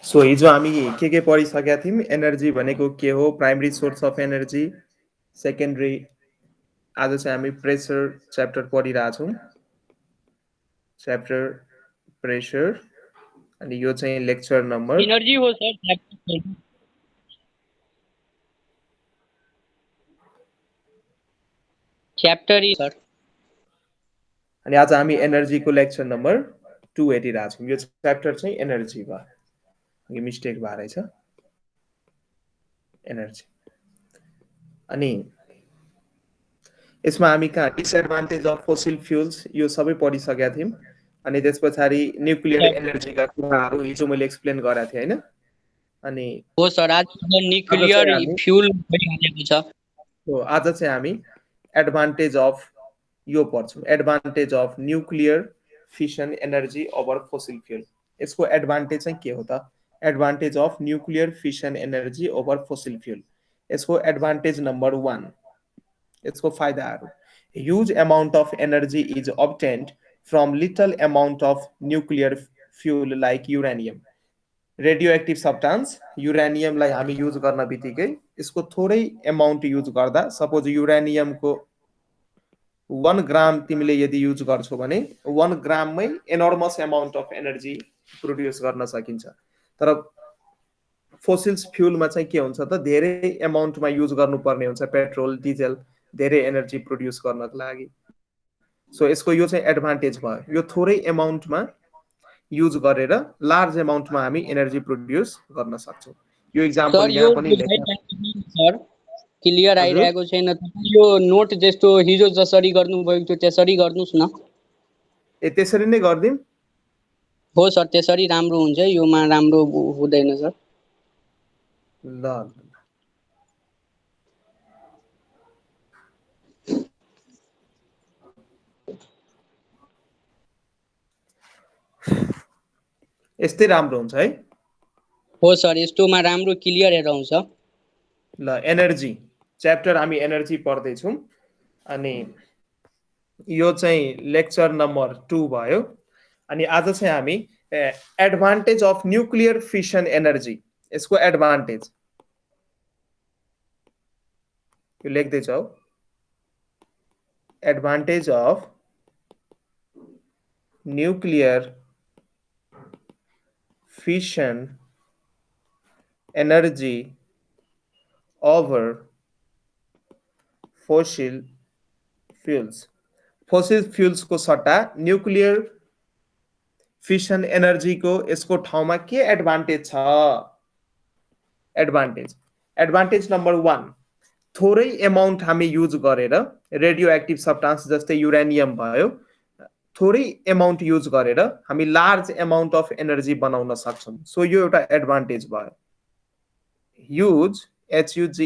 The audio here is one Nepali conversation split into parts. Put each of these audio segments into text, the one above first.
सो हिजो हामी के पढिसकेका थियौँ एनर्जी भनेको के हो primary source of energy secondary आज चाहिँ हामी प्रेसर च्याप्टर पढिरहेछौँ च्याप्टर प्रेसर अनि यो चाहिँ लेक्चर नम्बर एनर्जी हो सर च्याप्टर सर अनि आज हामी एनर्जीको लेक्चर नम्बर 2 हेरिरहेछौँ यो च्याप्टर चाहिँ एनर्जी भयो अघि मिस्टेक भएर रहेछ एनर्जी अनि यसमा हामी कहाँ डिसएडभान्टेज अफ फोसिल फ्युल्स यो सबै पढिसकेका थियौँ अनि त्यस पछाडि न्युक्लियर एनर्जीका कुराहरू हिजो मैले एक्सप्लेन गराएको थिएँ होइन अनि हो सर आज न्युक्लियर फ्युल भइहालेको छ हो आज चाहिँ हामी एडभान्टेज अफ यो पढ्छौँ advantage of nuclear fission energy over fossil fuel यसको एडभान्टेज चाहिँ के हो त advantage of nuclear fission energy over fossil fuel यसको एडभान्टेज नम्बर 1 यसको फाइदाहरू huge amount of energy is obtained from little amount of nuclear fuel like uranium radioactive substance युरेनियमलाई हामी युज गर्न बित्तिकै यसको थोरै एमाउन्ट युज गर्दा सपोज युरेनियमको 1 ग्राम तिमीले यदि युज गर्छौ भने 1 ग्राममै एनर्मस अमाउन्ट अफ एनर्जी प्रोड्युस गर्न सकिन्छ तर फोसिल्स फ्युलमा चाहिँ के हुन्छ त धेरै एमाउन्टमा युज गर्नुपर्ने हुन्छ पेट्रोल डिजेल धेरै एनर्जी प्रोड्युस गर्नको लागि सो यसको यो चाहिँ एडभान्टेज भयो यो थोरै एमाउन्टमा युज गरेर लार्ज एमाउन्टमा हामी एनर्जी प्रोड्युस गर्न सक्छौँ यो एक्जाम्पल यहाँ पनि सर क्लियर आइरहेको छैन यो नोट जस्तो हिजो जसरी गर्नुभएको थियो त्यसरी गर्नुस् न ए त्यसरी नै गर्दिम हो सर त्यसरी राम्रो हुन्छ योमा राम्रो हुँदैन सर ल यस्तै राम्रो हुन्छ है हो सर यस्तोमा राम्रो क्लियर हेरेर आउँछ ल एनर्जी च्याप्टर हामी एनर्जी पढ्दैछौँ अनि यो चाहिँ लेक्चर नम्बर 2 भयो अनि आज चाहिँ हामी advantage of nuclear fission energy यसको एडभान्टेज यो लेख्दैछौ advantage of nuclear fission energy over fossil fuels fossil fuels को सट्टा न्युक्लियर फिसन एनर्जी को यसको ठाउँमा के एडभान्टेज छ एडभान्टेज नम्बर 1 थोरै एमाउन्ट हामी युज गरेर रेडियो एक्टिभ सब्स्टान्स जस्तै युरेनियम भयो थोरै एमाउन्ट युज गरेर हामी लार्ज एमाउन्ट अफ एनर्जी बनाउन सक्छौँ सो यो एउटा एडभान्टेज भयो huge HUGE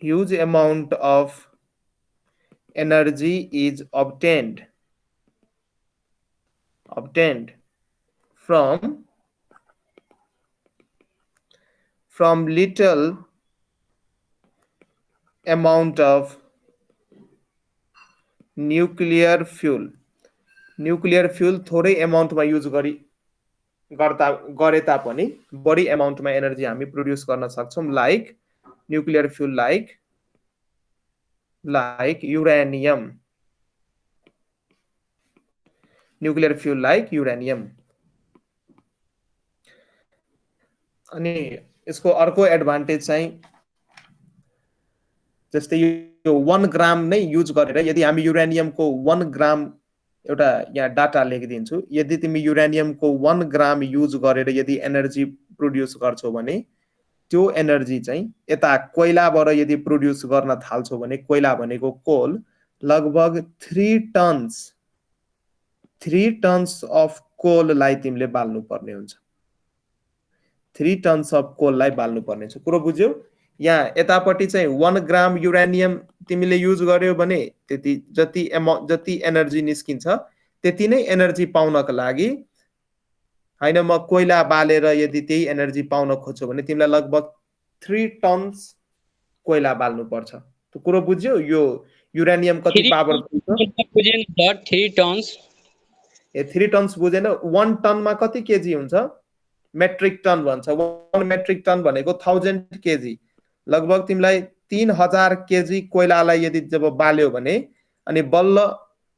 huge amount of energy is obtained from little amount of nuclear fuel थोरै एमाउन्टमा युज गरे तापनि बढी एमाउन्टमा एनर्जी हामी प्रोड्युस गर्न सक्छौँ like nuclear fuel like uranium अनि यसको अर्को एडभान्टेज चाहिँ जस्तै यो 1 ग्राम नै युज गरेर यदि हामी युरेनियमको 1 ग्राम एउटा यहाँ डाटा लेखिदिन्छु यदि तिमी युरेनियमको 1 ग्राम युज गरेर यदि एनर्जी प्रोड्युस गर्छौ भने त्यो एनर्जी चाहिँ यता कोइलाबाट यदि प्रोड्युस गर्न थाल्छौ भने कोइला भनेको कोल लगभग 3 टन्स अफ कोललाई तिमीले बाल्नु पर्ने हुन्छ 3 टन्स अफ कोललाई बाल्नु पर्ने हुन्छ कुरो बुझ्यौ यहाँ यतापट्टि चाहिँ 1 ग्राम युरेनियम तिमीले युज गर्यो भने त्यति जति एनर्जी निस्किन्छ त्यति नै एनर्जी पाउनको लागि हैन म कोइला बालेर यदि त्यही एनर्जी पाउन खोज्छौ भने तिमीलाई लगभग 3 टन्स कोइला बाल्नु पर्छ त कुरो बुझ्यौ यो युरेनियम कति पावरफुल छ 3 टन्स ए 3 टन्स बुझेन 1 टनमा कति केजी हुन्छ मेट्रिक टन भन्छ 1 मेट्रिक टन भनेको 1000 केजी लगभग तिमीलाई 3000 केजी कोइलालाई यदि जब बाल्यो भने अनि बल्ल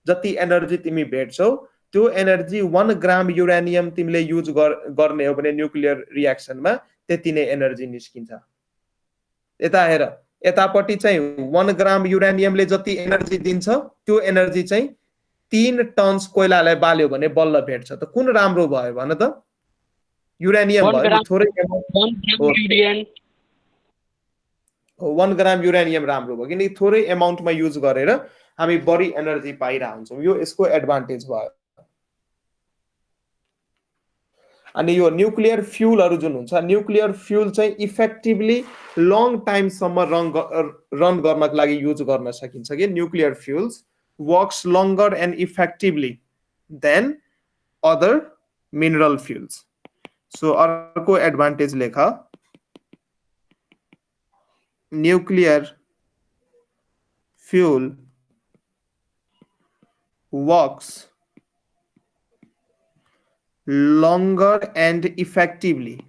जति एनर्जी तिमी भेट्छौ त्यो एनर्जी 1 ग्राम युरेनियम तिमीले युज गर्ने हो भने न्युक्लियर रियाक्सनमा त्यति नै एनर्जी निस्किन्छ यता हेर यतापट्टि चाहिँ 1 ग्राम युरेनियमले जति एनर्जी दिन्छ त्यो एनर्जी चाहिँ 3 टन्स कोइलालाई बाल्यो भने बल्ल भेट्छ त कुन राम्रो भयो भन त युरेनियम भयो नि थोरै 1 ग्राम युरेनियम राम्रो भयो किनकि थोरै एमाउन्टमा युज गरेर हामी बढी एनर्जी पाइरहेको हुन्छौँ यो यसको एडभान्टेज भयो अनि यो न्युक्लियर फ्युलहरु जुन हुन्छ न्युक्लियर फ्युल चाहिँ इफेक्टिभली लङ टाइमसम्म रन गर्नको लागि युज गर्न सकिन्छ कि nuclear fuels works longer and effectively than other mineral fuels so अर्को एडभान्टेज लेख nuclear fuel works longer and effectively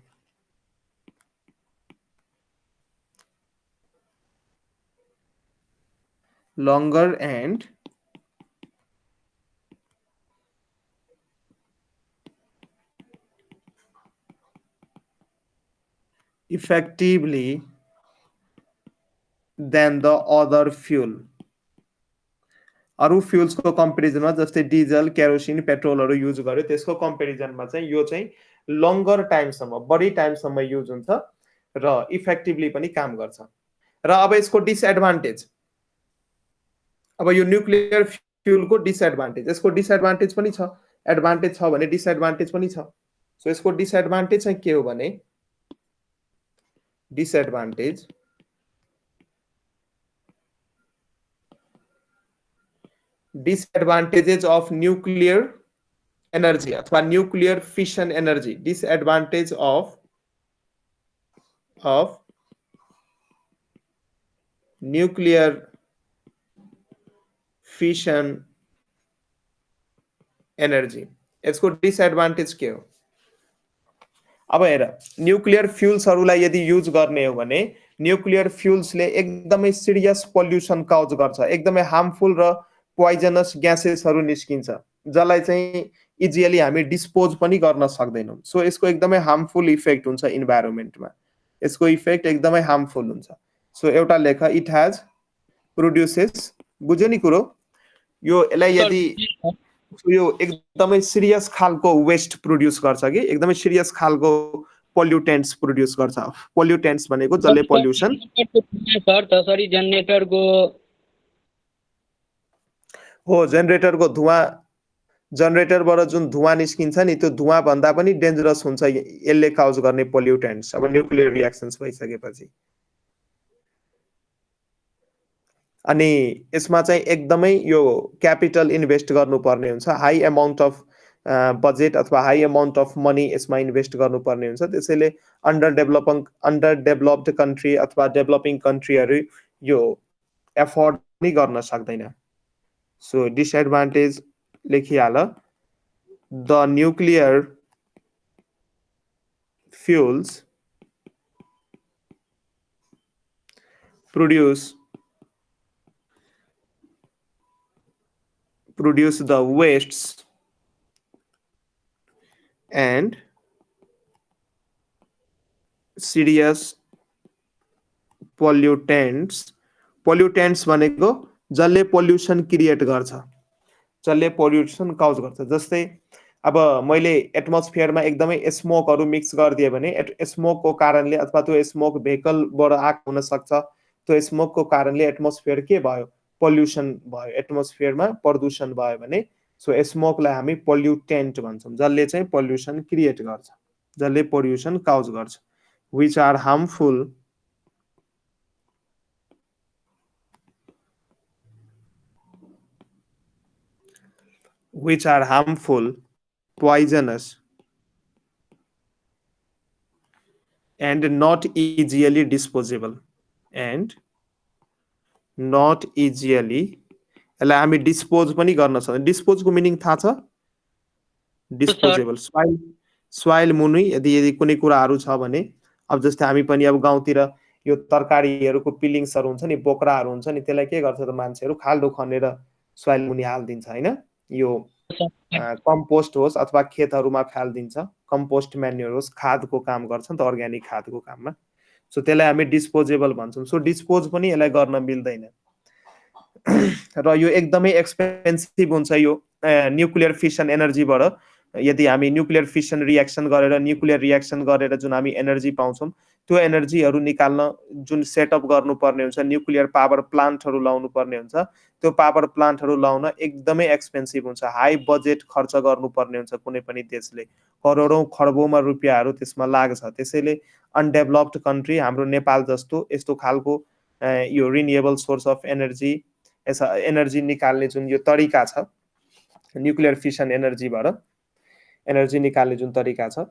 than the other fuel अरु फ्युल्स को कम्पेरिजनमा जस्तै डिजल केरोसिन पेट्रोलहरु युज गर्यो त्यसको कम्पेरिजनमा चाहिँ यो चाहिँ लङ्गर टाइमसम्म बढी टाइमसम्म युज हुन्छ र इफेक्टिभली पनि काम गर्छ र अब यसको डिसएडभान्टेज अब यो न्युक्लियर फ्युलको डिसएडभान्टेज यसको डिसएडभान्टेज पनि छ एडभान्टेज छ भने डिसएडभान्टेज पनि छ सो यसको डिसएडभान्टेज चाहिँ के हो भने disadvantage disadvantages of nuclear energy अथवा nuclear fission energy disadvantage of nuclear fission energy यसको डिसएडभान्टेज के हो अब हेर न्युक्लियर फ्युल्सहरुलाई यदि युज गर्ने हो भने न्युक्लियर फ्युल्सले एकदमै सिरियस पोल्युसन काज गर्छ एकदमै हार्मफुल र पोइजनस ग्यासेसहरु निस्किन्छ जसलाई चाहिँ इजिली हामी डिस्पोज पनि गर्न सक्दैनौं सो यसको एकदमै हार्मफुल इफेक्ट हुन्छ इन्भाइरोमेन्टमा यसको इफेक्ट एकदमै हार्मफुल हुन्छ सो एउटा लेख इट हैज प्रोड्युसेस बुझ्यो नि कुरो यो यसलाई यदि यो एकदमै सिरियस खालको वेस्ट प्रोड्युस गर्छ कि एकदमै सिरियस खालको पोल्युटेन्ट्स प्रोड्युस गर्छ पोल्युटेन्ट्स भनेको जसले पोल्युसन सर त्यसरी जेनेरेटरको हो जेनेरेटरको धुवा जेनेरेटरबाट जुन धुवा निस्किन्छ नि त्यो धुवा भन्दा पनि डेन्जरस हुन्छ यसले काज गर्ने पोल्युटेन्ट्स अब न्युक्लियर रियाक्सन्स भइसकेपछि अनि यसमा चाहिँ एकदमै यो क्यापिटल इन्भेस्ट गर्नुपर्ने हुन्छ हाई अमाउन्ट अफ बजेट अथवा हाई अमाउन्ट अफ मनी यसमा इन्भेस्ट गर्नुपर्ने हुन्छ त्यसैले अन्डर डेभलप्ड कन्ट्री अथवा डेभलपिङ कन्ट्रीहरु यो एफोर्ड पनि गर्न सक्दैन सो डिसएडभान्टेज लेखिहाल the nuclear fuels produce the wastes and serious pollutants भनेको जसले पोल्युसन क्रिएट गर्छ जसले पोल्युसन काज गर्छ जस्तै अब मैले एटमोस्फियरमा एकदमै स्मोकहरु मिक्स गरिदिए भने स्मोकको कारणले अथवा त्यो स्मोक भेहिकलबाट आएको हुन सक्छ त्यो स्मोकको कारणले एटमोस्फियर के भयो पोल्युसन भयो एटमोस्फियरमा प्रदूषण भयो भने सो स्मोकलाई हामी पोल्युटेन्ट भन्छौं जसले चाहिँ पोल्युसन क्रिएट गर्छ जसले पोल्युसन काज गर्छ which are harmful poisonous and not easily disposable and not easily यसलाई हामी डिस्पोज पनि गर्न सक्छौं डिस्पोजको मिनिङ थाहा छ डिस्पोजेबल सोइल मुनि यदि यदि कुनै कुराहरू छ भने, अब जस्तै हामी पनि अब गाउँतिर यो तरकारीहरूको पिलिङ्सहरू हुन्छ नि, बोक्राहरू हुन्छ नि, त्यसलाई के गर्छ त मान्छेहरू खाल्डो खनेर सोइल मुनि हालिदिन्छ होइन। यो कम्पोस्ट होस् अथवा खेतहरूमा फालिदिन्छ, कम्पोस्ट म्यान्युर होस्, खादको काम गर्छ नि त, अर्ग्यानिक खादको काममा। सो त्यसलाई हामी डिस्पोजेबल भन्छौँ। सो डिस्पोज पनि यसलाई गर्न मिल्दैन र यो एकदमै एक्सपेन्सिभ हुन्छ। यो न्युक्लियर फिसन एनर्जीबाट यदि हामी न्युक्लियर फिसन रियाक्सन गरेर न्युक्लियर रियाक्सन गरेर जुन हामी एनर्जी पाउँछौँ, त्यो एनर्जीहरू निकाल्न जुन सेटअप गर्नुपर्ने हुन्छ, न्युक्लियर पावर प्लान्टहरू लाउनु पर्ने हुन्छ, त्यो पावर प्लान्टहरू लाउन एकदमै एक्सपेन्सिभ हुन्छ। हाई बजेट खर्च गर्नुपर्ने हुन्छ कुनै पनि देशले, करोडौँ खर्बौँमा रुपियाँहरू त्यसमा लाग्छ। त्यसैले अनडेभलप्ड कन्ट्री हाम्रो नेपाल जस्तो यस्तो खालको यो renewable source of energy energy निकाल्ने जुन यो तरिका छ, न्युक्लियर फिसन एनर्जीबाट एनर्जी निकाल्ने जुन तरिका छ,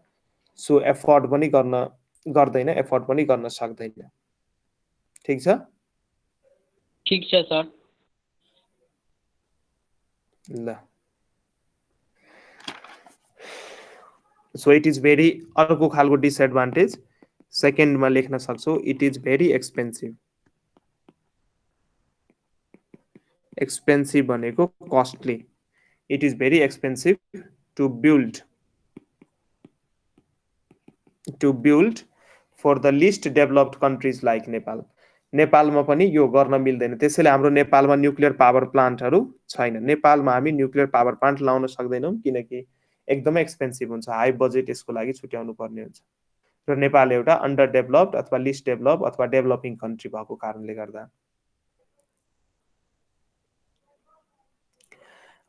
सो एफोर्ड पनि गर्दैन, एफोर्ड पनि गर्न सक्दैन। ठिक छ? ठीक छ सर। ल, सो इट इज भेरी, अर्को खालको डिसएडभान्टेज सेकेन्डमा लेख्न सक्छौ, it is very expensive. Expensive भनेको costly. It is very expensive to build for the least developed countries like Nepal. नेपालमा पनि यो गर्न मिल्दैन। त्यसैले हाम्रो नेपालमा न्युक्लियर पावर प्लान्टहरू छैन। नेपालमा हामी न्युक्लियर पावर प्लान्ट लाउन सक्दैनौँ किनकि एकदमै एक्सपेन्सिभ हुन्छ, हाई बजेट यसको लागि छुट्याउनु पर्ने हुन्छ। र नेपाल एउटा अन्डर डेभलप्ड अथवा लिस्ट डेभलप अथवा डेभलपिङ कन्ट्री भएको कारणले गर्दा।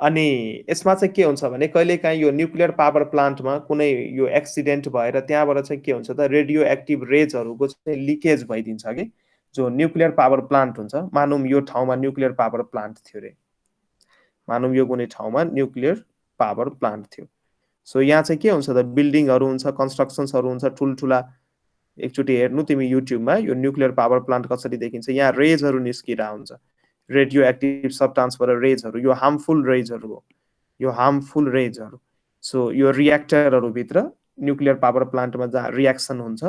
अनि यसमा चाहिँ के हुन्छ भने कहिलेकाहीँ यो न्युक्लियर पावर प्लान्टमा कुनै यो एक्सिडेन्ट भएर त्यहाँबाट चाहिँ के हुन्छ त, रेडियो एक्टिभ रेजहरूको चाहिँ लिकेज भइदिन्छ कि। जो न्युक्लियर पावर प्लान्ट हुन्छ, मानौँ यो ठाउँमा न्युक्लियर पावर प्लान्ट थियो अरे, मानौँ यो कुनै ठाउँमा न्युक्लियर पावर प्लान्ट थियो। सो यहाँ चाहिँ के हुन्छ त, बिल्डिङहरू हुन्छ, कन्स्ट्रक्सन्सहरू हुन्छ ठुल्ठुला। एकचोटि हेर्नु तिमी युट्युबमा यो न्युक्लियर पावर प्लान्ट कसरी देखिन्छ। यहाँ रेजहरू निस्किरहेको हुन्छ, रेडियो एक्टिभ सब्स्टान्सबाट रेजहरू, यो हार्मफुल रेजहरू हो, यो हार्मफुल रेजहरू। सो यो रियाक्टरहरूभित्र न्युक्लियर पावर प्लान्टमा जहाँ रियाक्सन हुन्छ,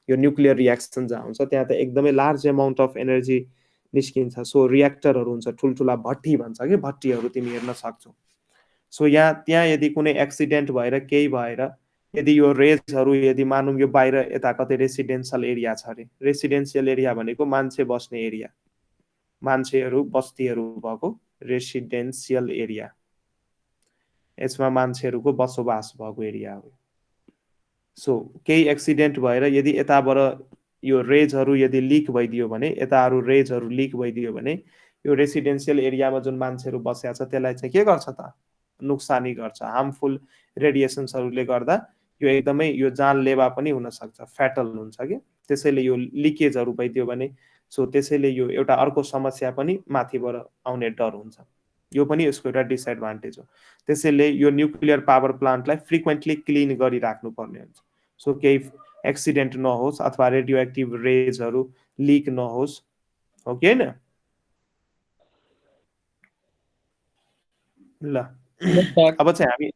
यो न्युक्लियर रियाक्सन जहाँ हुन्छ त्यहाँ त एकदमै लार्ज एमाउन्ट अफ एनर्जी निस्किन्छ। सो रियाक्टरहरू हुन्छ, ठुल्ठुला भट्टी भन्छ कि, भट्टीहरू तिमी हेर्न सक्छौ। सो त्यहाँ यदि कुनै एक्सिडेन्ट भएर केही भएर यदि यो रेजहरू यदि मानौँ यो बाहिर यता कतै रेसिडेन्सियल एरिया छ अरे, रेसिडेन्सियल एरिया भनेको मान्छे बस्ने एरिया, मान्छेहरू बस्तीहरू भएको रेसिडेन्सियल एरिया, यसमा मान्छेहरूको बसोबास भएको एरिया हो। सो केही एक्सिडेन्ट भएर यदि यताबाट यो रेजहरू यदि लिक भइदियो भने, यताहरू रेजहरू लिक भइदियो भने यो रेसिडेन्सियल एरियामा जुन मान्छेहरू बसेका छ त्यसलाई चाहिँ के गर्छ त, नुक्सानी गर्छ। हार्मफुल रेडिएसन्सहरूले गर्दा यो एकदमै यो जानलेवा पनि हुनसक्छ, फ्याटल हुन्छ कि। त्यसैले यो लिकेजहरू भइदियो भने, सो त्यसैले यो एउटा अर्को समस्या पनि माथिबाट आउने डर हुन्छ। यो पनि यसको एउटा डिसएडभान्टेज हो। त्यसैले यो न्युक्लियर पावर प्लान्टलाई फ्रिक्वेन्टली क्लिन गरिराख्नु पर्ने हुन्छ। सो केही एक्सिडेन्ट नहोस् अथवा रेडियो एक्टिभ रेजहरू लिक नहोस्, हो कि होइन? ल, अब चाहिँ हामी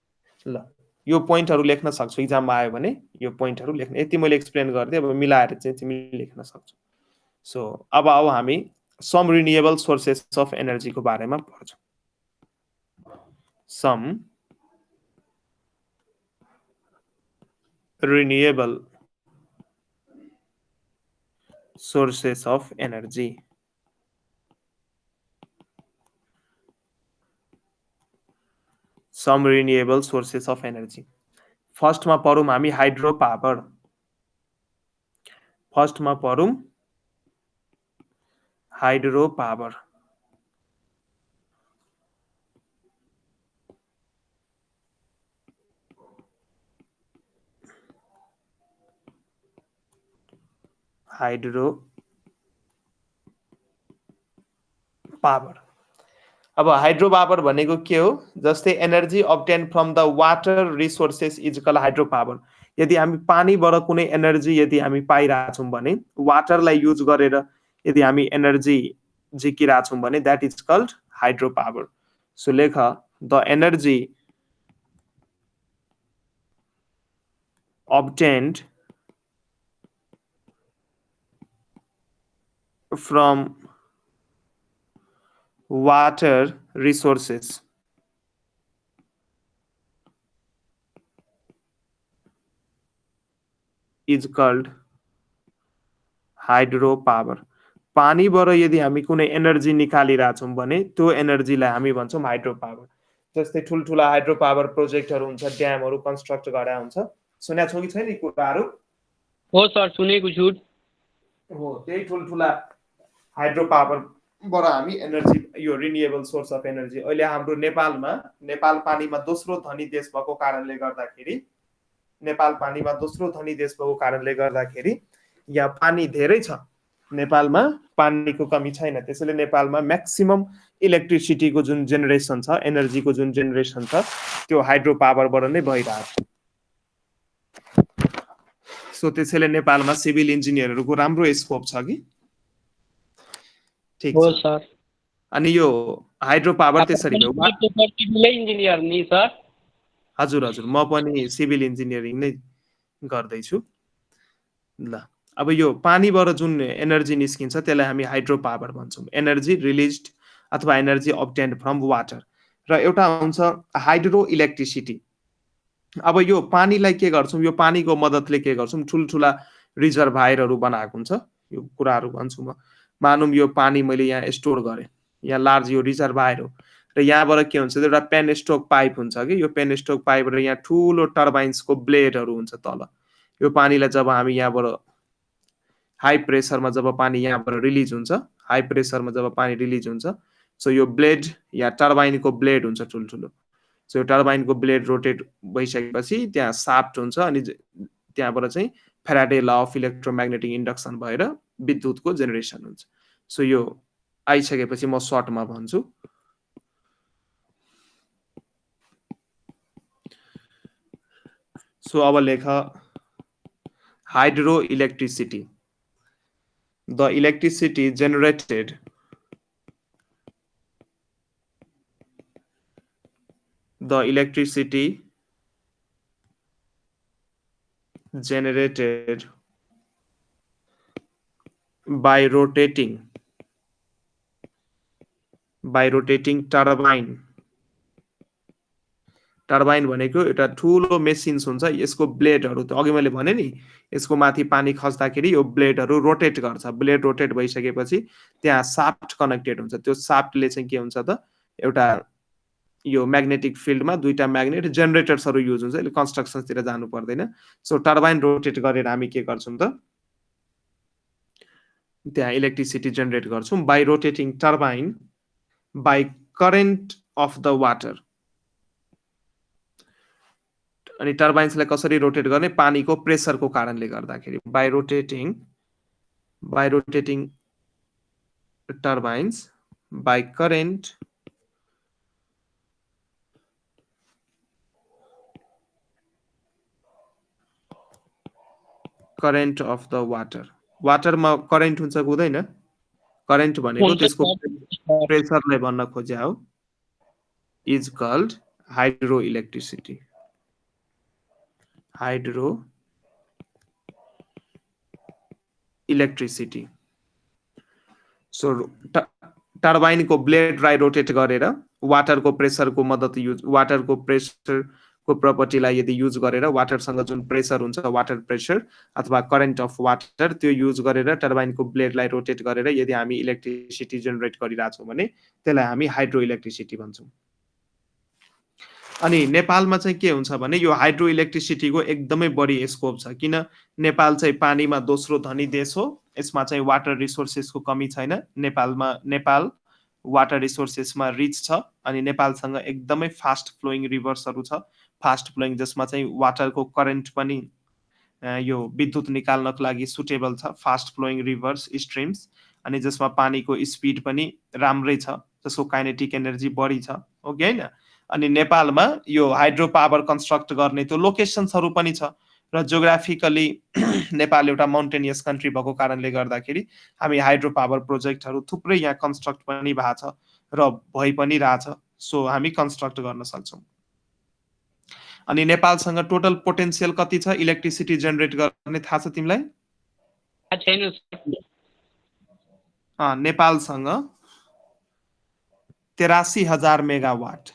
ल यो पोइन्टहरू लेख्न सक्छौ, इक्जाममा आयो भने यो पोइन्टहरू लेख्न। यति मैले एक्सप्लेन गरिदिएँ, अब मिलाएर चाहिँ तिमी लेख्न सक्छौ। सो अब हामी सम रिन्युएबल सोर्सेस अफ एनर्जीको बारेमा पढ्छौँ। Some renewable sources of energy. Some renewable sources of energy. First मा पढौँ हामी हाइड्रो पावर। फर्स्ट मा पढौँ हाइड्रो पावर। Hydro power. अब हाइड्रो पावर भनेको के हो? जस्तै energy obtain from the water resources is called hydro power. यदि हामी पानीबाट कुनै एनर्जी यदि हामी पाइरहेछौँ भने, वाटरलाई युज गरेर यदि हामी एनर्जी झिकिरहेछौँ भने that is called hydro power. So लेख the energy obtained from water resources is called hydropower. पानीबाट यदि हामी कुनै एनर्जी निकालिरहेछौँ भने त्यो एनर्जीलाई हामी भन्छौँ हाइड्रो पावर। जस्तै ठुल्ठुला हाइड्रो पावर प्रोजेक्टहरू हुन्छ, ड्यामहरू कन्स्ट्रक्ट गरेर हुन्छ। सुनेको छौ कि छैन यी कुराहरू? हो सर, सुनेको छु। हो, त्यही ठुल्ठुला हाइड्रो पावरबाट हामी एनर्जी, यो रिन्युएबल सोर्स अफ एनर्जी। अहिले हाम्रो नेपाल पानीमा दोस्रो धनी देश भएको कारणले गर्दाखेरि यहाँ पानी धेरै छ। नेपालमा पानीको कमी छैन, त्यसैले नेपालमा म्याक्सिमम इलेक्ट्रिसिटीको जुन जेनेरेसन छ, एनर्जीको जुन जेनेरेसन छ, त्यो हाइड्रो पावरबाट नै भइरहेको छ। सो त्यसैले नेपालमा सिभिल इन्जिनियरहरूको राम्रो स्कोप छ कि। ठीक हो छ। सर। अनि यो हाइड्रो पावर त्यसरी भयो। सिभिल इन्जिनियर नि सर? हजुर हजुर, म पनि सिभिल इन्जिनियरिङ नै गर्दैछु। ल, अब यो पानीबाट जुन एनर्जी निस्किन्छ त्यसलाई हामी हाइड्रो पावर भन्छौँ। एनर्जी रिलिज्ड अथवा एनर्जी अब्टेन्ड फ्रम वाटर। र एउटा हुन्छ हाइड्रो इलेक्ट्रिसिटी। अब यो पानीलाई के गर्छौँ, यो पानीको मद्दतले के गर्छौँ, ठुल्ठुला रिजर्भायरहरू बनाएको हुन्छ। यो कुराहरू भन्छु म। मानौँ यो पानी मैले यहाँ स्टोर गरेँ, यहाँ लार्ज यो रिजर्भायर हो, र यहाँबाट के हुन्छ, एउटा पेन स्टोक पाइप हुन्छ कि, यो पेन स्टोक पाइप र यहाँ ठुलो टर्बाइन्सको ब्लेडहरू हुन्छ तल। यो पानीलाई जब हामी यहाँबाट हाई प्रेसरमा जब पानी यहाँबाट रिलिज हुन्छ, हाई प्रेसरमा जब पानी रिलिज हुन्छ, सो यो ब्लेड या टर्बाइनको ब्लेड हुन्छ ठुल्ठुलो। सो यो टर्बाइनको ब्लेड रोटेट भइसकेपछि त्यहाँ साफ्ट हुन्छ, अनि त्यहाँबाट चाहिँ Faraday law of electromagnetic induction भएर विद्युतको जेनेरेसन हुन्छ। सो यो आइसकेपछि म सर्टमा भन्छु। सो अब लेख hydro electricity. The electricity generated by rotating turbine। Turbine भनेको एउटा ठुलो मेसिन्स हुन्छ, यसको ब्लेडहरू त अघि मैले भने नि, यसको माथि पानी खस्दाखेरि यो ब्लेडहरू रोटेट गर्छ। ब्लेड रोटेट भइसकेपछि त्यहाँ साफ्ट कनेक्टेड हुन्छ। त्यो साफ्टले चाहिँ के हुन्छ त, एउटा यो म्याग्नेटिक फिल्डमा दुईटा म्याग्नेट जेनेरेटर्सहरू युज हुन्छ। यसले कन्स्ट्रक्सनतिर जानु पर्दैन। सो टर्बाइन रोटेट गरेर हामी के गर्छौँ त, त्यहाँ इलेक्ट्रिसिटी जेनेरेट गर्छौँ by rotating turbine by current of the water. अनि टर्बाइन्सलाई कसरी रोटेट गर्ने, पानीको प्रेसरको कारणले गर्दाखेरि। By rotating turbines by current of the water. वाटरमा करेन्ट हुन्छ कि हुँदैन? करेन्ट भनेको त्यसको प्रेसरलाई भन्न खोजे हो। Is called hydro electricity. Hydro electricity. So टर्बाइनको ब्लेडलाई रोटेट गरेर वाटरको प्रेसरको मद्दत युज, वाटरको प्रेसरको प्रपर्टीलाई यदि युज गरेर, वाटरसँग जुन प्रेसर हुन्छ, वाटर प्रेसर अथवा करेन्ट अफ वाटर, त्यो युज गरेर टर्बाइनको ब्लेडलाई रोटेट गरेर यदि हामी इलेक्ट्रिसिटी जेनेरेट गरिरहेछौँ भने त्यसलाई हामी हाइड्रो इलेक्ट्रिसिटी भन्छौँ। अनि नेपालमा चाहिँ के हुन्छ भने यो हाइड्रो इलेक्ट्रिसिटीको एकदमै बढी स्कोप छ। किन? नेपाल चाहिँ पानीमा दोस्रो धनी देश हो, यसमा चाहिँ वाटर रिसोर्सेसको कमी छैन। नेपाल वाटर रिसोर्सेसमा रिच छ, अनि नेपालसँग एकदमै फास्ट फ्लोइङ रिभर्सहरू छ। फास्ट फ्लोइङ जसमा चाहिँ वाटरको करेन्ट पनि यो विद्युत निकाल्नको लागि सुटेबल छ। फास्ट फ्लोइङ रिभर्स स्ट्रिम्स, अनि जसमा पानीको स्पिड पनि राम्रै छ, जसको काइनेटिक एनर्जी बढी छ, हो कि होइन? अनि नेपालमा यो हाइड्रो पावर कन्स्ट्रक्ट गर्ने त्यो लोकेसन्सहरू पनि छ, र जियोग्राफिकली नेपाल एउटा माउन्टेनियस कन्ट्री भएको कारणले गर्दाखेरि हामी हाइड्रो पावर प्रोजेक्टहरू थुप्रै यहाँ कन्स्ट्रक्ट पनि भएको छ र भइ पनि रहेछ। सो हामी कन्स्ट्रक्ट गर्न सक्छौँ। अनि नेपालसँग टोटल पोटेन्सियल कति छ इलेक्ट्रिसिटी जेनेरेट गर्ने थाहा छ तिमीलाई? छैन नेपालसँग 83,000 मेगावाट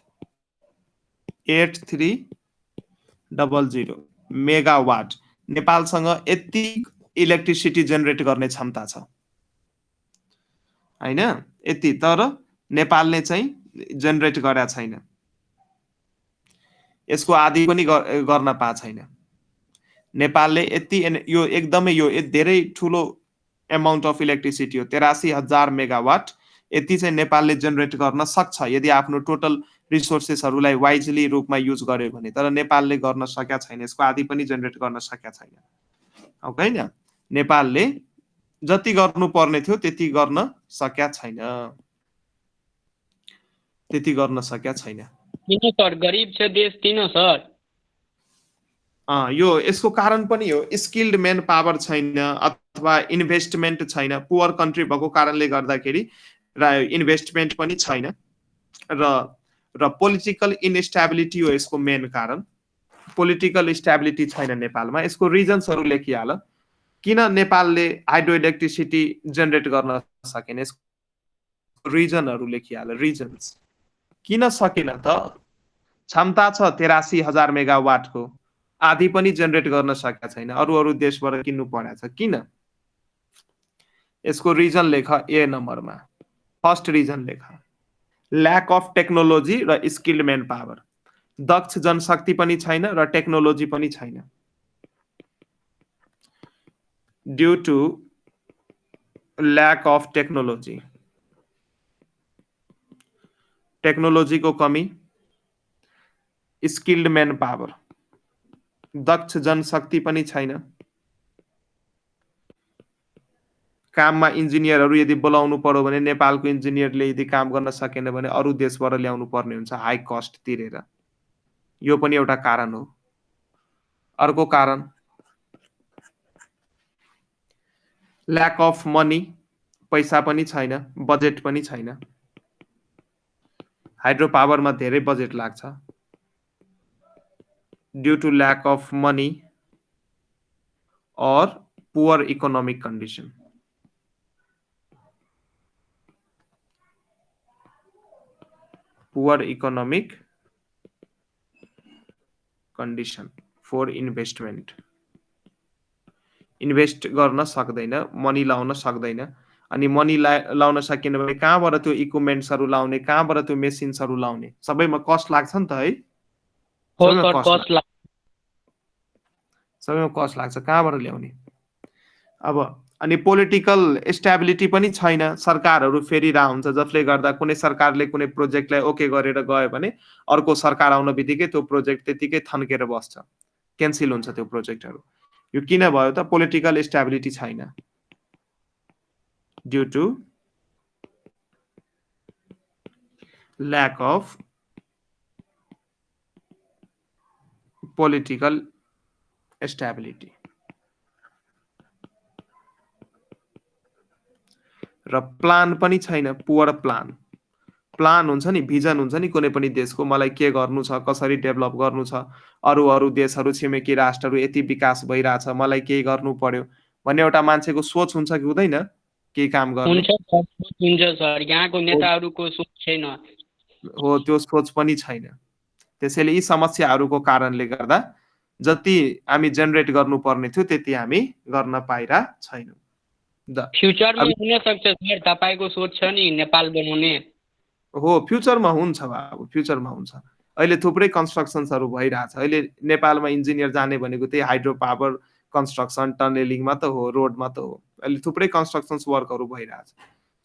8300 मेगावाट नेपालसँग यति इलेक्ट्रिसिटी जेनेरेट गर्ने क्षमता छ हैन यति, तर नेपालले चाहिँ जेनेरेट गरेका छैन, यसको आधी पनि गर्न पाएको छैन। नेपालले यति यो एकदमै यो धेरै ठुलो एमाउन्ट अफ इलेक्ट्रिसिटी हो 83,000 मेगावाट, यति चाहिँ नेपालले जेनेरेट गर्न सक्छ यदि आफ्नो टोटल रिसोर्सेसहरूलाई वाइजली रूपमा युज गर्यो भने, तर नेपालले गर्न सकेका छैन, यसको आधी पनि जेनेरेट गर्न सकेका छैन। ओके न, नेपालले जति गर्नु पर्ने थियो त्यति गर्न सकेका छैन, त्यति गर्न सकेका छैन। किन सर गरिब छ देश किन सर? यो यसको कारण पनि हो, स्किल्ड मेन पावर छैन अथवा इन्भेस्टमेन्ट छैन। पुअर कन्ट्री भएको कारणले गर्दाखेरि र इन्भेस्टमेन्ट पनि छैन र पोलिटिकल इनस्टेबिलिटी हो यसको मेन कारण। पोलिटिकल स्टेबिलिटी छैन नेपालमा। यसको रिजन्सहरू लेखिहाल, किन नेपालले हाइड्रो इलेक्ट्रिसिटी जेनेरेट गर्न सकेन, यसको रिजनहरू लेखिहाल। रिजन्स किन सकेन त? क्षमता छ 83,000 मेगावाटको, आधी पनि जेनेरेट गर्न सकेका छैन, अरू देशबाट किन्नु परेको छ, किन? यसको रिजन लेख ए नम्बरमा। फर्स्ट रिजन लेख ल्याक अफ टेक्नोलोजी र स्किल्ड मेन पावर। दक्ष जनशक्ति पनि छैन र टेक्नोलोजी पनि छैन। Due to lack of technology, टेक्नोलोजीको कमी, स्किल्ड मेन पावर, दक्ष जनशक्ति पनि छैन। काममा इन्जिनियरहरू यदि बोलाउनु पर्यो भने नेपालको इन्जिनियरले यदि काम गर्न सकेन भने अरू देशबाट ल्याउनु पर्ने हुन्छ हाई कस्ट तिरेर, यो पनि एउटा कारण हो। अर्को कारण ल्याक अफ मनी, पैसा पनि छैन, बजेट पनि छैन। हाइड्रो पावरमा धेरै बजेट लाग्छ। Due to lack of money और poor economic condition. Poor economic condition for investment, invest गर्न सक्दैन, मनी लाउन सक्दैन। अनि मनी लाउन सकेन भने कहाँबाट त्यो इक्विपमेन्ट्सहरू लाउने, कहाँबाट त्यो मेसिन्सहरू लाउने, सबैमा कस्ट लाग्छ नि त है, सबैमा कस्ट लाग्छ, कहाँबाट ल्याउने? अब अनि पोलिटिकल स्टेबिलिटी पनि छैन, सरकारहरू फेरिरह हुन्छ, जसले गर्दा कुनै सरकारले कुनै प्रोजेक्टलाई ओके गरेर गयो भने अर्को सरकार आउन बित्तिकै त्यो प्रोजेक्ट त्यतिकै थन्केर बस्छ, क्यान्सल हुन्छ त्यो प्रोजेक्टहरू। यो किन भयो त? पोलिटिकल स्टेबिलिटी छैन। Due to lack of political stability र प्लान पनि छैन। पुअर प्लान हुन्छ नि, भिजन हुन्छ नि कुनै पनि देशको, मलाई के गर्नु छ, कसरी डेभलप गर्नु छ, अरू देशहरू छिमेकी राष्ट्रहरू यति विकास भइरहेछ, मलाई केही गर्नु पर्यो भन्ने एउटा मान्छेको सोच हुन्छ कि हुँदैन केही काम गर्ने? हुन्छ सर, यहाँको नेताहरूको सोच छैन। हो, त्यो सोच पनि छैन। त्यसैले यी समस्याहरूको कारणले गर्दा जति हामी जेनेरेट गर्नुपर्ने थियो त्यति हामी गर्न पाइरा छैनौँ। फ्युचरमा हुन सक्छ सर, तपाईको सोच छ नि नेपाल बनाउने? हो, फ्युचरमा हुन्छ बाबु, फ्युचरमा हुन्छ। अहिले थुप्रै कन्स्ट्रक्सन्सहरू भइरहेछ। अहिले नेपालमा इन्जिनियर जाने भनेको त्यही हाइड्रो पावर कन्स्ट्रक्सन, टनलिङमा त हो, रोडमा त हो। अहिले थुप्रै कन्स्ट्रक्सन्स वर्कहरू भइरहेछ।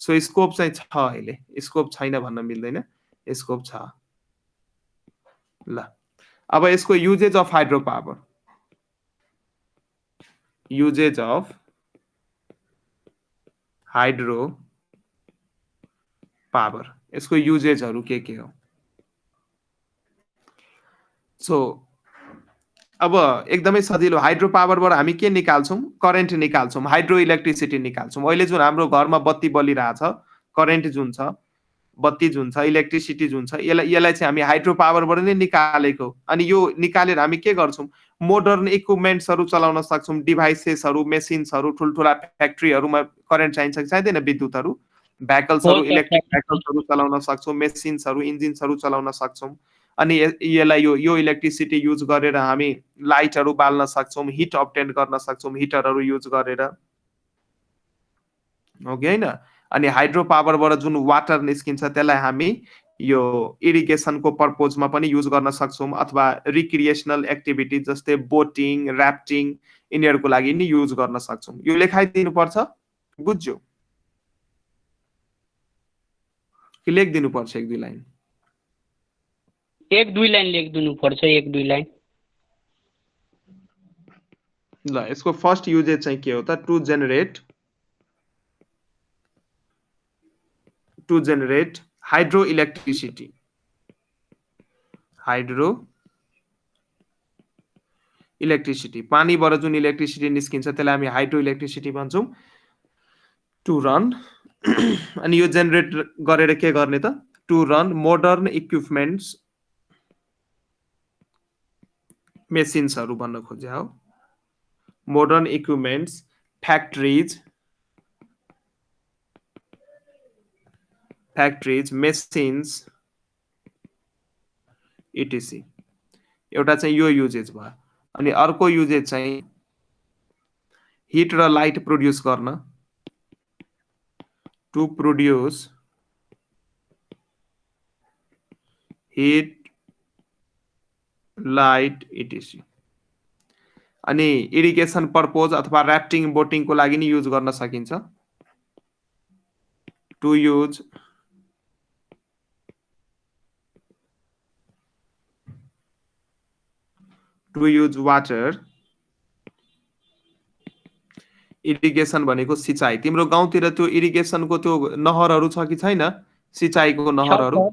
सो स्कोप चाहिँ छ, अहिले स्कोप छैन भन्न मिल्दैन, स्कोप छ। ल, अब यसको usages of hydro power, usages of hydro power, यसको युजेजहरू के हो? सो अब एकदमै सजिलो, हाइड्रो पावरबाट हामी के निकाल्छौँ? करेन्ट निकाल्छौँ, हाइड्रो इलेक्ट्रिसिटी निकाल्छौँ। अहिले जुन हाम्रो घरमा बत्ती बलिरहेछ, करेन्ट जुन छ, बत्ती जुन छ इलेक्ट्रिसिटी जुन छ यसलाई चाहिँ हामी हाइड्रो पावरबाट नै निकालेको। अनि यो निकालेर हामी के गर्छौँ, मोडर्न इक्विपमेन्ट्सहरू चलाउन सक्छौँ, डिभाइसेसहरू, मेसिन्सहरू, ठुल्ठुला फ्याक्ट्रीहरूमा करेन्ट चाहिन्छ कि चाहिँदैन, विद्युतहरू, हो भेकल्सहरू, सर इलेक्ट्रिक चाहिन्छ। भेकल्सहरू चलाउन सक्छौँ, मेसिन्सहरू, इन्जिन्सहरू चलाउन सक्छौँ। अनि यसलाई यो इलेक्ट्रिसिटी युज गरेर हामी लाइटहरू बाल्न सक्छौँ, हिट अब्टेन गर्न सक्छौँ हिटरहरू युज गरेर, हो कि होइन। अनि हाइड्रो पावरबाट जुन वाटर निस्किन्छ त्यसलाई हामी यो इरिगेसनको पर्पोजमा पनि युज गर्न सक्छौँ, अथवा रिक्रिएसनल एक्टिभिटी जस्तै बोटिङ, ऱ्याफ्टिङ, यिनीहरूको लागि नि युज गर्न सक्छौँ। यो लेखाइदिनु पर्छ, बुझ्यो कि लेखिदिनु पर्छ एक दुई लाइन? एक दुई लाइन लेखिदिनु पर्छ, एक दुई लाइन। ल, यसको फर्स्ट युजेज चाहिँ के हो त, to generate hydro electricity. Hydro electricity, पानीबाट जुन इलेक्ट्रिसिटी निस्किन्छ त्यसलाई हामी हाइड्रो इलेक्ट्रिसिटी भन्छौँ। टु रन अनि यो जेनरेट गरेर के गर्ने त, टु रन मोडर्न इक्विपमेन्ट्स, मेसिन्सहरू भन्न खोजे हो, modern equipments, factories, machines, etc. एउटा चाहिँ यो युजेज भयो। अनि अर्को युजेज चाहिँ हिट र लाइट प्रोड्युस गर्न, टु प्रोड्युस हिट, लाइट, इटिसी। अनि इरिगेसन पर्पोज अथवा ऱ्याफ्टिङ, बोटिङको लागि नि युज गर्न सकिन्छ, टु युज वाटर। इरिगेसन भनेको सिंचाई। तिम्रो गाउँतिर त्यो इरिगेसनको त्यो नहरहरू छ कि छैन, सिंचाईको नहरहरू?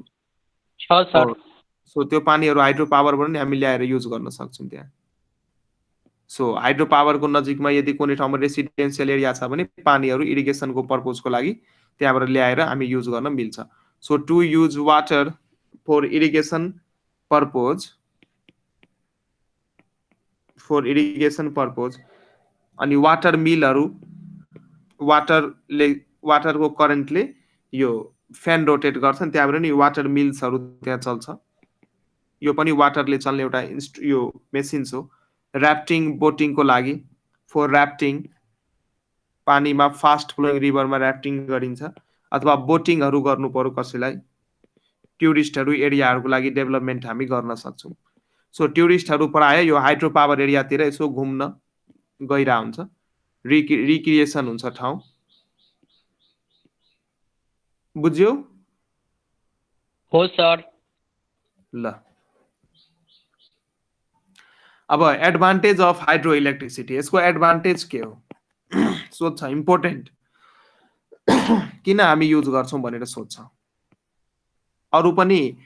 छ सर। सो त्यो पानीहरू हाइड्रो पावरबाट नि हामी ल्याएर युज गर्न सक्छौँ त्यहाँ। सो हाइड्रो पावरको नजिकमा यदि कुनै ठाउँमा रेसिडेन्सियल एरिया छ भने पानीहरू इरिगेसनको पर्पोजको लागि त्यहाँबाट ल्याएर हामी युज गर्न मिल्छ। So to use water for irrigation purpose, अनि वाटर मिलहरू, वाटरको करेन्टले यो फ्यान रोटेट गर्छन्, त्यहाँबाट नि वाटर मिल्सहरू त्यहाँ चल्छ। यो पनि वाटरले चल्ने एउटा यो मेसिन्स हो। ऱ्याफ्टिङ, बोटिङको लागि, फर ऱ्याफ्टिङ, पानीमा फास्ट फ्लोइङ रिभरमा ऱ्याफ्टिङ गरिन्छ, अथवा बोटिङहरू गर्नु पर्यो कसैलाई, टुरिस्टहरू एरियाहरूको लागि डेभलपमेन्ट हामी गर्न सक्छौँ। सो टुरिस्टहरू प्रायः यो हाइड्रो पावर एरियातिर यसो घुम्न गइरह हुन्छ, रिक्रिएसन हुन्छ ठाउँ, बुझ्यो? हो सर। ल, अब एडभान्टेज अफ हाइड्रो इलेक्ट्रिसिटी, यसको एडभान्टेज के हो सोध्छ, इम्पोर्टेन्ट। किन हामी युज गर्छौँ भनेर सोध्छ। अरू पनि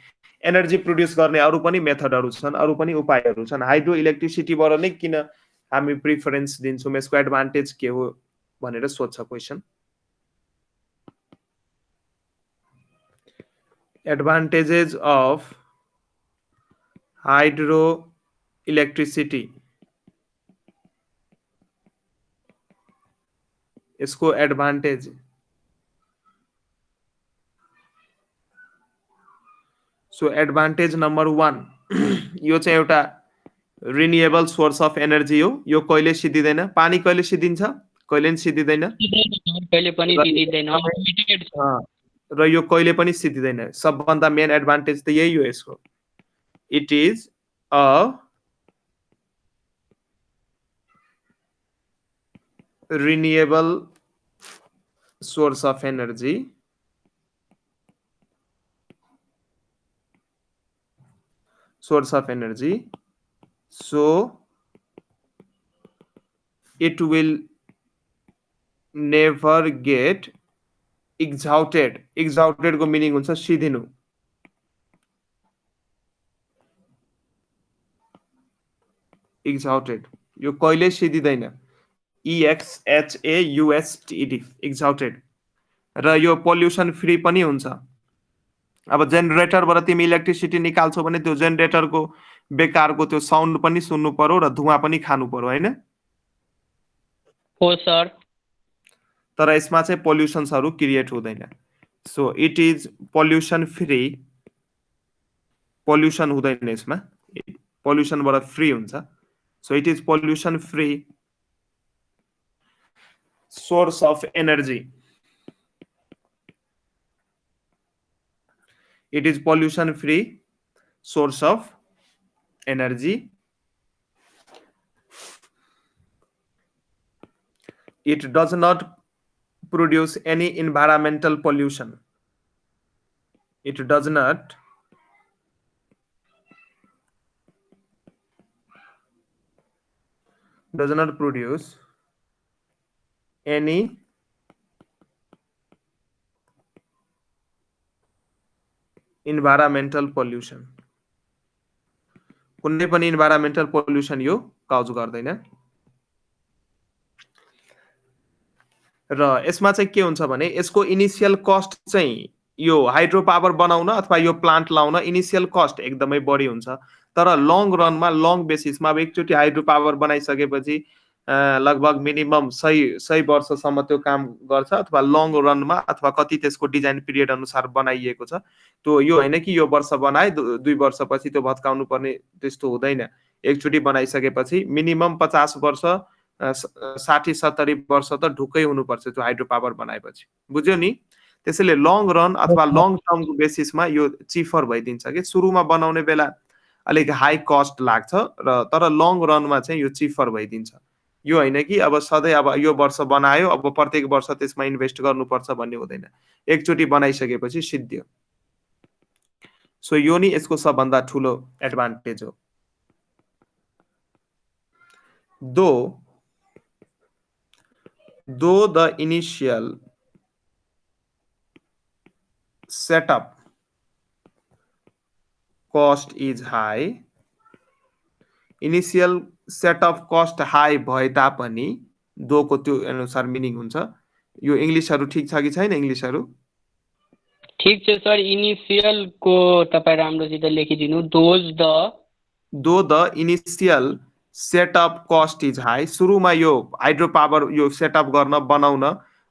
एनर्जी प्रोड्युस गर्ने अरू पनि मेथडहरू छन्, अरू पनि उपायहरू छन्। हाइड्रो इलेक्ट्रिसिटीबाट नै किन हामी प्रिफरेन्स दिन्छौँ, यसको एडभान्टेज के हो भनेर सोध्छ question. Advantages of hydro electricity, यसको एडभान्टेज, सो एडभान्टेज नम्बर 1, यो चाहिँ एउटा रिन्युएबल सोर्स अफ एनर्जी हो। यो कहिले सिद्धिँदैन, पानी कहिले सिद्धिन्छ, कहिले पनि सिद्धिँदैन, कहिले पनि सिद्धिँदैन, अनलिमिटेड छ। र यो कहिले पनि सिद्धिँदैन। सबभन्दा मेन एडभान्टेज त यही हो यसको, it is a renewable source of energy, so it will never get exhausted. Exhausted को मिनिङ हुन्छ सिधिनु। exhausted यो कहिले सिधिँदैन, EXHAUSTED, exhausted। र यो पोल्युसन फ्री पनि हुन्छ, अब जेनेरेटरबाट तिमी इलेक्ट्रिसिटी निकाल्छौ भने त्यो जेनेरेटरको बेकारको त्यो साउन्ड पनि सुन्नु पर्यो र धुवा पनि खानु पर्यो होइन। हो सर। तर यसमा चाहिँ पोल्युसन्सहरू क्रिएट हुँदैन। So it is pollution free, pollution हुँदैन यसमा, पोल्युसनबाट फ्री हुन्छ। So it is pollution free source of energy. It is pollution free source of energy. It does not produce any environmental pollution. It does not produce any environmental pollution. कुनै पनि इन्भाइरोमेन्टल पोल्युसन यो काउज गर्दैन। र यसमा चाहिँ के हुन्छ भने यसको इनिशियल कस्ट चाहिँ यो हाइड्रो पावर बनाउन अथवा यो प्लान्ट लाउन इनिशियल कस्ट एकदमै बढी हुन्छ। तर लङ रनमा लङ बेसिसमा अब एकचोटि हाइड्रो पावर बनाइसकेपछि लगभग मिनिमम 100 वर्षसम्म त्यो काम गर्छ अथवा लङ रनमा अथवा कति त्यसको डिजाइन पिरियड अनुसार बनाइएको छ। त्यो यो होइन कि यो वर्ष बनाए 2 वर्षपछि त्यो भत्काउनु पर्ने, त्यस्तो हुँदैन। एकचोटि बनाइसकेपछि मिनिमम 50 वर्ष 60-70 वर्ष त ढुक्कै हुनुपर्छ त्यो हाइड्रो पावर बनाएपछि, बुझ्यो नि। त्यसैले लङ रन अथवा लङ टर्मको बेसिसमा यो चिफर भइदिन्छ कि सुरुमा बनाउने बेला अलिक हाई कस्ट लाग्छ र तर लङ रनमा चाहिँ यो चिफर भइदिन्छ। यो होइन कि अब सधैँ अब यो वर्ष बनायो अब प्रत्येक वर्ष त्यसमा इन्भेस्ट गर्नुपर्छ भन्ने हुँदैन, एकचोटि बनाइसकेपछि सिद्धियो। सो यो नि यसको सबभन्दा ठुलो एडभान्टेज हो। Though the initial setup cost is high, initial setup cost high भए तापनि दोको त्यो अनुसार मिनिङ हुन्छ। यो इङ्ग्लिसहरू ठिक छ कि छैन? इङ्ग्लिसहरू ठिक छ सर। इनिशियल को तपाईँ राम्रोसित लेखिदिनु। दो the initial setup cost is high, सुरुमा यो हाइड्रो पावर यो सेटअप गर्न बनाउन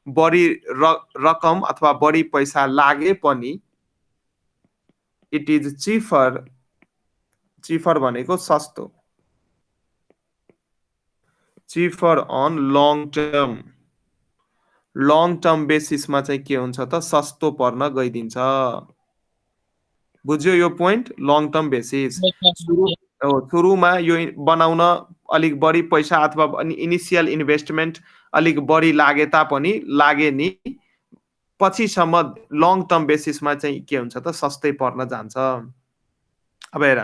बढी रकम अथवा बढी पैसा लागे पनि इट इज चिफर, चिफर भनेको सस्तो, cheaper on long term, long term बेसिसमा चाहिँ के हुन्छ त सस्तो पर्न गइदिन्छ। बुझ्यो यो पोइन्ट? लङ टर्म बेसिस सुरुमा यो बनाउन अलिक बढी पैसा अथवा इनिशियल इन्भेस्टमेन्ट अलिक बढी लागे तापनि लागे नि पछिसम्म लङ टर्म बेसिसमा चाहिँ के हुन्छ त सस्तै पर्न जान्छ। अब हेर,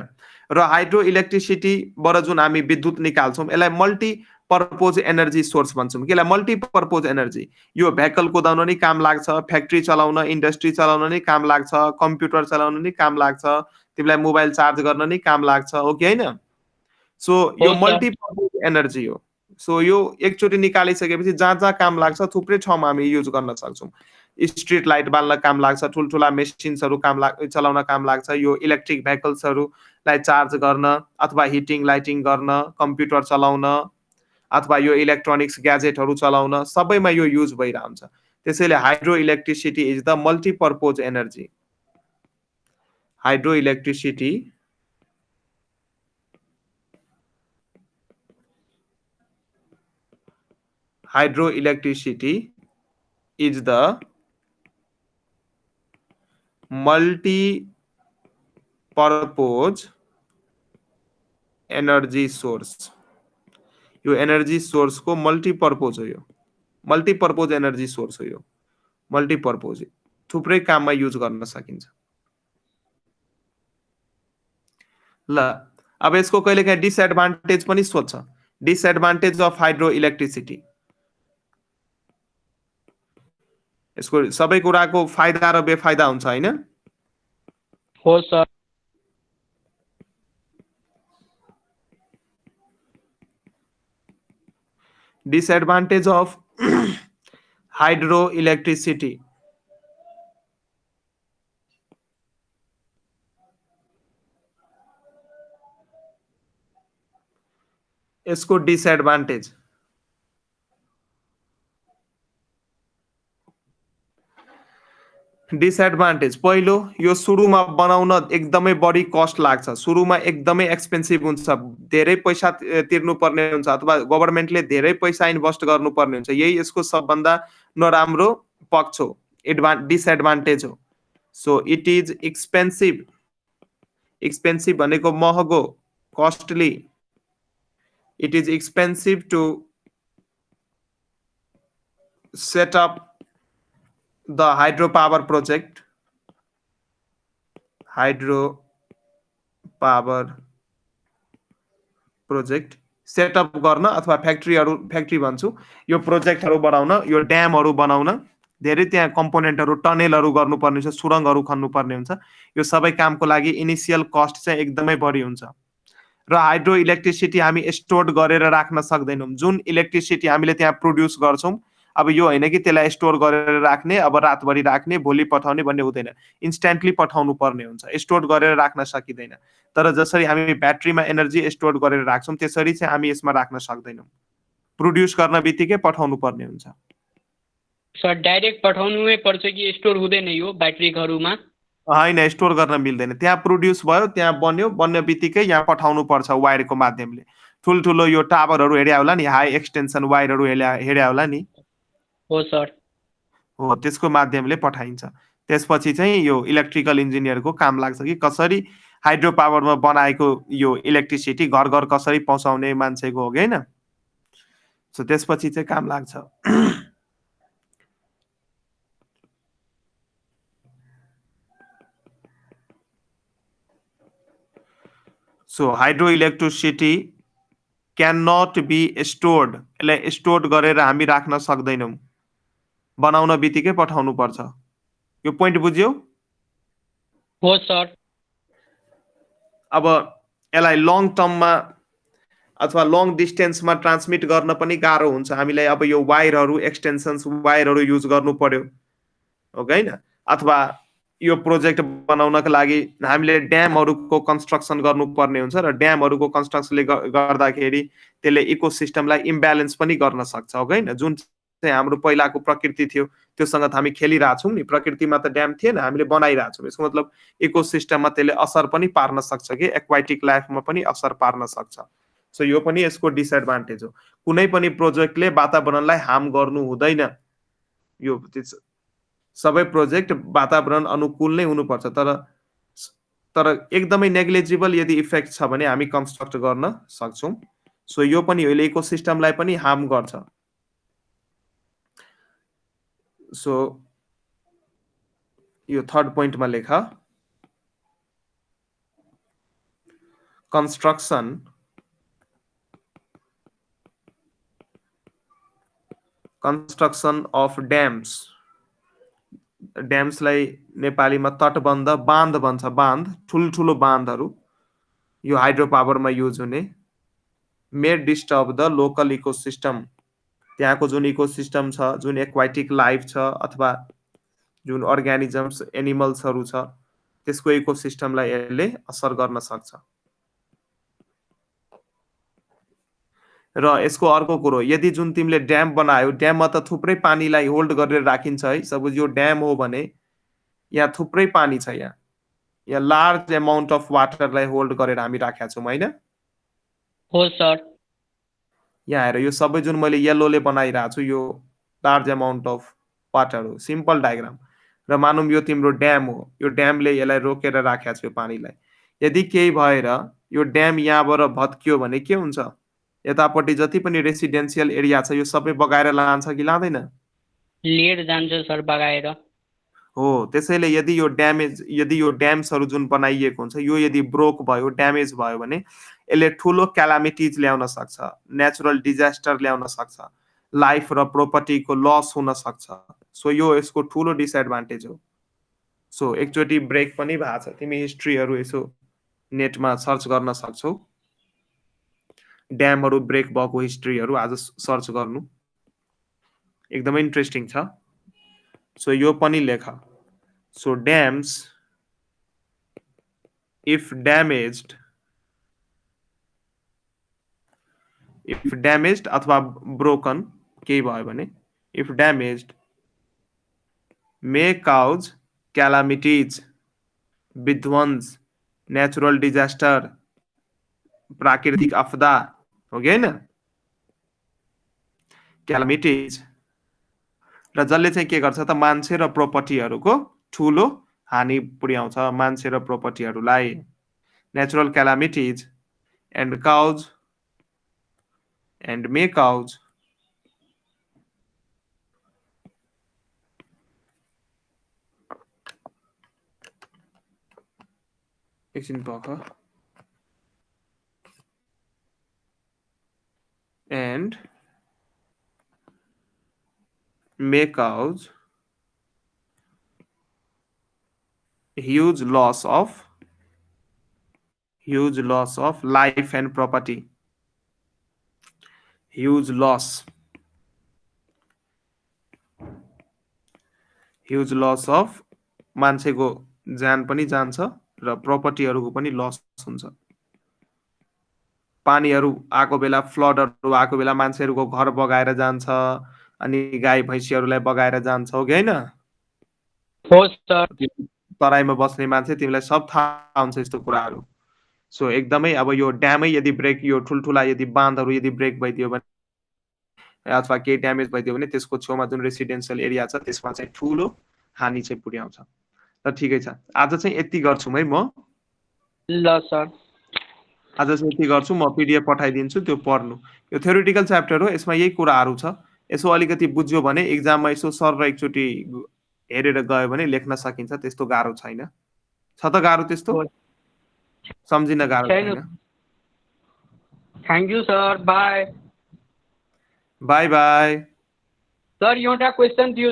र हाइड्रो इलेक्ट्रिसिटीबाट जुन हामी विद्युत निकाल्छौँ यसलाई मल्टी पर्पोज एनर्जी सोर्स भन्छौँ। यसलाई मल्टी पर्पोज एनर्जी, यो भेहिकल कुदाउन नि काम लाग्छ, फ्याक्ट्री चलाउन, इन्डस्ट्री चलाउन नि काम लाग्छ, कम्प्युटर चलाउन नि काम लाग्छ, तिमीलाई मोबाइल चार्ज गर्न नि काम लाग्छ, हो कि होइन? सो यो मल्टी पर्पोज एनर्जी हो। सो यो एकचोटि निकालिसकेपछि जहाँ जहाँ काम लाग्छ थुप्रै ठाउँमा हामी युज गर्न सक्छौँ। स्ट्रिट लाइट बाल्न काम लाग्छ, ठुल्ठुला मेसिन्सहरू चलाउन काम लाग्छ, यो इलेक्ट्रिक भेहिकल्सहरूलाई चार्ज गर्न अथवा हिटिङ लाइटिङ गर्न, कम्प्युटर चलाउन अथवा यो इलेक्ट्रोनिक्स ग्याजेटहरू चलाउन सबैमा यो युज भइरहन्छ। त्यसैले hydro electricity is the multi purpose energy. Hydro electricity is the multi-purpose energy source। यो एनर्जी सोर्स को मल्टीपर्पोज हो, यो मल्टीपर्पोज एनर्जी सोर्स हो। यो मल्टीपर्पोज थुप्रै काममा युज गर्न सकिन्छ। ल अब यसको कहिलेकाहीँ डिसएडभान्टेज पनि सोध्छ। डिसएडभान्टेज अफ हाइड्रो इलेक्ट्रिसिटी, यसको सबै कुराको फाइदा र बेफाइदा हुन्छ हैन? हो सर। Disadvantage of hydroelectricity, यसको डिसएडभान्टेज डिसएडभान्टेज पहिलो, यो सुरुमा बनाउन एकदमै बढी कस्ट लाग्छ, सुरुमा एकदमै एक्सपेन्सिभ हुन्छ, धेरै पैसा तिर्नुपर्ने हुन्छ अथवा गभर्मेन्टले धेरै पैसा इन्भेस्ट गर्नुपर्ने हुन्छ। यही यसको सबभन्दा नराम्रो पक्ष हो, डिसएडभान्टेज हो। So it is expensive, expensive भनेको महँगो, costly. It is expensive to set up the hydropower project, hydropower project setup गर्न अथवा फ्याक्ट्री भन्छु, यो प्रोजेक्टहरू बनाउन, यो ड्यामहरू बनाउन धेरै त्यहाँ कम्पोनेन्टहरू, टनेलहरू गर्नुपर्ने हुन्छ, सुरङ्गहरू खन्नुपर्ने हुन्छ। यो सबै कामको लागि इनिसियल कस्ट चाहिँ एकदमै बढी हुन्छ। र हाइड्रो इलेक्ट्रिसिटी हामी स्टोर गरेर राख्न सक्दैनौँ। जुन इलेक्ट्रिसिटी हामीले त्यहाँ प्रोड्युस गर्छौँ, अब यो होइन कि त्यसलाई स्टोर गरेर राख्ने, अब रातभरि राख्ने, भोलि पठाउने भन्ने हुँदैन। इन्स्ट्यान्टली पठाउनु पर्ने हुन्छ, स्टोर गरेर राख्न सकिँदैन। तर जसरी हामी ब्याट्रीमा एनर्जी स्टोर गरेर राख्छौँ, त्यसरी चाहिँ हामी यसमा राख्न सक्दैनौँ। प्रोड्युस गर्न बित्तिकै पठाउनु पर्ने हुन्छ। सर डाइरेक्ट पठाउनै पर्छ कि स्टोर हुँदैन यो ब्याट्रीहरूमा? होइन, स्टोर गर्न मिल्दैन। त्यहाँ प्रोड्युस भयो, त्यहाँ बन्यो, बन्ने बित्तिकै यहाँ पठाउनु पर्छ वायरको माध्यमले। ठुल्ठुलो यो टावरहरू हेर्या होला नि, हाई एक्सटेन्सन वायरहरू हेर्या होला नि, हो सर। हो, त्यसको माध्यमले पठाइन्छ। त्यसपछि चाहिँ यो इलेक्ट्रिकल इन्जिनियरको काम लाग्छ कि कसरी हाइड्रो पावरमा बनाएको यो इलेक्ट्रिसिटी घर घर कसरी पहुँचाउने मान्छेको हो कि होइन। सो त्यसपछि चाहिँ काम लाग्छ। So hydro electricity can not be stored, यसलाई स्टोर गरेर हामी राख्न सक्दैनौँ, बनाउन बित्तिकै पठाउनु पर्छ। यो पोइन्ट बुझ्यो? हो सर। अब यसलाई लङ टर्ममा अथवा लङ डिस्टेन्समा ट्रान्समिट गर्न पनि गाह्रो हुन्छ। हामीलाई अब यो वायरहरू, एक्सटेन्सन्स वायरहरू युज गर्नु पर्यो, हो कि होइन? अथवा यो प्रोजेक्ट बनाउनका लागि हामीले ड्यामहरूको कन्स्ट्रक्सन गर्नुपर्ने हुन्छ र ड्यामहरूको कन्स्ट्रक्सनले गर्दाखेरि त्यसले इकोसिस्टमलाई इम्ब्यालेन्स पनि गर्न सक्छ, हो कि होइन? जुन चाहिँ हाम्रो पहिलाको प्रकृति थियो त्योसँग त हामी खेलिरहेछौँ नि, प्रकृतिमा त ड्याम थिएन, हामीले बनाइरहेछौँ। यसको मतलब इकोसिस्टममा त्यसले असर पनि पार्न सक्छ कि एक्वाटिक लाइफमा पनि असर पार्न सक्छ। सो यो पनि यसको डिसएडभान्टेज हो। कुनै पनि प्रोजेक्टले वातावरणलाई हार्म गर्नु हुँदैन। यो सबै प्रोजेक्ट वातावरण अनुकूल नै हुनुपर्छ, तर एकदमै नेग्लिजिबल यदि इफेक्ट छ भने हामी कन्स्ट्रक्ट गर्न सक्छौँ। सो यो पनि हो, इकोसिस्टमलाई पनि हार्म गर्छ। सो यो थर्ड पोइन्टमा लेख, कन्स्ट्रक्सन अफ ड्याम्स। ड्याम्सलाई नेपालीमा तटबन्ध, बाँध भन्छ। बाँध, ठुल्ठुलो बाँधहरू यो हाइड्रो पावरमा युज हुने, मे डिस्टर्ब द लोकल इकोसिस्टम। त्यहाँको जुन इकोसिस्टम छ, जुन एक्वाटिक लाइफ छ अथवा जुन अर्ग्यानिजम्स, एनिमल्सहरू छ, त्यसको इकोसिस्टमलाई यसले असर गर्न सक्छ। र यसको अर्को कुरो, यदि जुन तिमीले ड्याम बनायो, ड्याममा त थुप्रै पानीलाई होल्ड गरेर राखिन्छ है। सपोज यो ड्याम हो भने यहाँ थुप्रै पानी छ, यहाँ लार्ज एमाउन्ट अफ वाटरलाई होल्ड गरेर हामी राखेका छौँ, होइन? हो सर। यहाँ हेर, यो सबै जुन मैले येलोले बनाइरहेको छु, यो लार्ज एमाउन्ट अफ वाटर हो, सिम्पल डायग्राम। र मानौँ यो तिम्रो ड्याम हो, यो ड्यामले यसलाई रोकेर राखेको छ यो पानीलाई। यदि केही भएर यो ड्याम यहाँबाट भत्कियो भने के हुन्छ? यतापट्टि जति पनि रेसिडेन्सियल एरिया छ यो सबै बगाएर लान्छ कि लाँदैन? लिएर जान्छ सर बगाएर। हो, त्यसैले यदि यो ड्याम्सहरू जुन बनाइएको हुन्छ यो यदि ब्रोक भयो, ड्यामेज भयो भने यसले ठुलो क्यालामिटिज ल्याउन सक्छ, नेचुरल डिजास्टर ल्याउन सक्छ, लाइफ र प्रोपर्टीको लस हुन सक्छ। सो यो यसको ठुलो डिसएडभान्टेज हो। सो एकचोटि ब्रेक पनि भएको छ, तिमी हिस्ट्रीहरू यसो नेटमा सर्च गर्न सक्छौ, ड्यामहरू ब्रेक भएको हिस्ट्रीहरू आज सर्च गर्नु, एकदमै इन्ट्रेस्टिङ छ। सो यो पनि लेख। So dams, if damaged if damaged अथवा ब्रोकन केही भयो भने, इफ ड्यामेज्ड मे काउज क्यालामिटिज, विध्वंस, नेचुरल डिजास्टर, प्राकृतिक आपदा हो कि होइन, क्यालामिटिज। र जसले चाहिँ के गर्छ त मान्छे र प्रोपर्टीहरूको ठुलो हानि पुर्याउँछ मान्छे र प्रोपर्टीहरूलाई। नेचुरल क्यालामिटिज एन्ड मे काउज एकछिन पख and may cause huge loss of life and property, huge loss of मान्छेको ज्यान पनि जान्छ र प्रोपर्टीहरूको पनि लस हुन्छ। पानीहरू आएको बेला, फ्लडहरू आएको बेला मान्छेहरूको घर बगाएर जान्छ, अनि गाई भैँसीहरूलाई बगाएर जान्छ हो कि होइन? हो सर। तराईमा बस्ने मान्छे तिमीलाई सब थाहा हुन्छ यस्तो कुराहरू। सो एकदमै अब यो ड्यामै यदि ब्रेक, यो ठुल्ठुला यदि बाँधहरू यदि ब्रेक भइदियो भने अथवा केही ड्यामेज भइदियो भने त्यसको छेउमा जुन रेसिडेन्सियल एरिया छ त्यसमा चाहिँ ठुलो हानि चाहिँ पुर्याउँछ। ल ठिकै छ, आज चाहिँ यति गर्छु है म। ल सर, आज चाहिँ यति गर्छु म, पिडिएफ पठाइदिन्छु, त्यो पढ्नु। यो थ्योरिटिकल च्याप्टर हो, यसमा यही कुराहरू छ। यसो अलिकति बुझ्यो भने इक्जाममा यसो सर र एकचोटि हेरेर गयो भने लेख्न सकिन्छ, त्यस्तो गाह्रो छैन। छ त गाह्रो त्यस्तो? सम्झिन गाह्रो छैन। Thank you sir, by. By by. Sir एउटा क्वेसन थियो